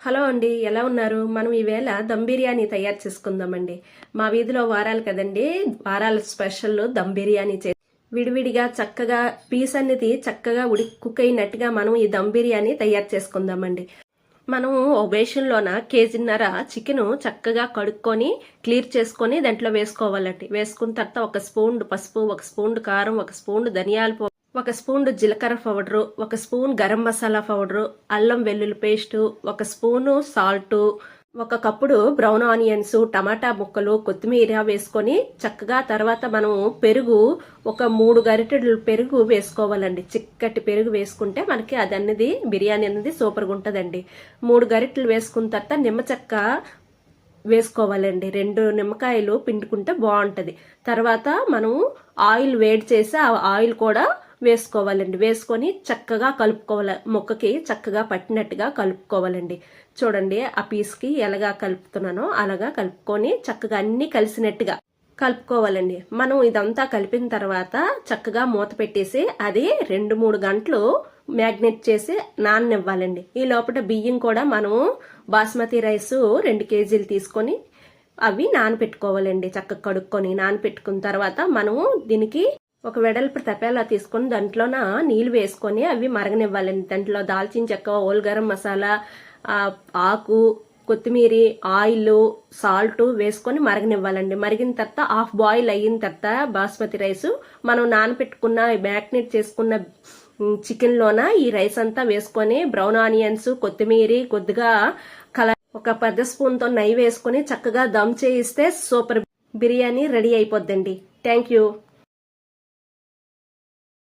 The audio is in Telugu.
హలో అండి, ఎలా ఉన్నారు? మనం ఈవేళ దమ్ బిర్యానీ తయారు చేసుకుందామండి. మా వీధిలో వారాలు కదండి, వారాల స్పెషల్ దమ్ బిర్యానీ విడివిడిగా చక్కగా పీస్ అనేది చక్కగా కుక్ అయినట్టుగా మనం ఈ దమ్ బిర్యానీ తయారు చేసుకుందామండి. మనం ఓ బేషన్లోన కేజీన్నర చికెన్ చక్కగా కడుక్కొని క్లియర్ చేసుకొని దాంట్లో వేసుకోవాలండి. వేసుకున్న తర్వాత ఒక స్పూన్ పసుపు, ఒక స్పూన్ కారం, ఒక స్పూన్ ధనియాల, ఒక స్పూన్ జీలకర్ర పౌడరు, ఒక స్పూన్ గరం మసాలా పౌడరు, అల్లం వెల్లుల్లి పేస్టు, ఒక స్పూను సాల్టు, ఒక కప్పుడు బ్రౌన్ ఆనియన్స్, టమాటా ముక్కలు, కొత్తిమీర వేసుకొని చక్కగా తర్వాత మనం పెరుగు ఒక 3 గరిటెలు పెరుగు వేసుకోవాలండి. చిక్కటి పెరుగు వేసుకుంటే మనకి అది అన్నది బిర్యానీ అనేది సూపర్గా ఉంటుందండి. 3 గరిటెలు వేసుకున్న తర్వాత నిమ్మచెక్క వేసుకోవాలండి. 2 నిమ్మకాయలు పిండుకుంటే బాగుంటది. తర్వాత మనం ఆయిల్ వేడి చేసి ఆ ఆయిల్ కూడా వేసుకోవాలండి. వేసుకొని చక్కగా కలుపుకోవాలి. ముక్కకి చక్కగా పట్టినట్టుగా కలుపుకోవాలండి. చూడండి ఆ పీస్కి ఎలాగా కలుపుతున్నానో అలాగా కలుపుకొని చక్కగా అన్ని కలిసినట్టుగా కలుపుకోవాలండి. మనం ఇదంతా కలిపిన తర్వాత చక్కగా మూత పెట్టేసి అది 2-3 గంటలు మ్యాగ్నెట్ చేసి నాననివ్వాలండి. ఈ లోపల బియ్యం కూడా మనం బాస్మతి రైస్ 2 కేజీలు తీసుకొని అవి నానపెట్టుకోవాలండి. చక్కగా కడుక్కొని నానపెట్టుకున్న తర్వాత మనము దీనికి ఒక వెడల్పు తపేలా తీసుకొని దాంట్లోన నీళ్లు వేసుకొని అవి మరగనివ్వాలండి. దాంట్లో దాల్చిన చెక్క, ఓల్ గరం మసాలా, ఆకు, కొత్తిమీర, ఆయిల్, సాల్ట్ వేసుకొని మరగనివ్వాలండి. మరిగిన తర్వాత హాఫ్ బాయిల్ అయిన తర్వాత బాస్మతి రైస్ మనం నానపెట్టుకున్న మ్యాగ్నేట్ చేసుకున్న చికెన్ లోన ఈ రైస్ అంతా వేసుకొని బ్రౌన్ ఆనియన్స్, కొత్తిమీర, కొద్దిగా ఒక 10 స్పూన్తో నెయ్యి వేసుకొని చక్కగా దమ్ చేయిస్తే సూపర్ బిర్యానీ రెడీ అయిపోద్దండి. Thank you.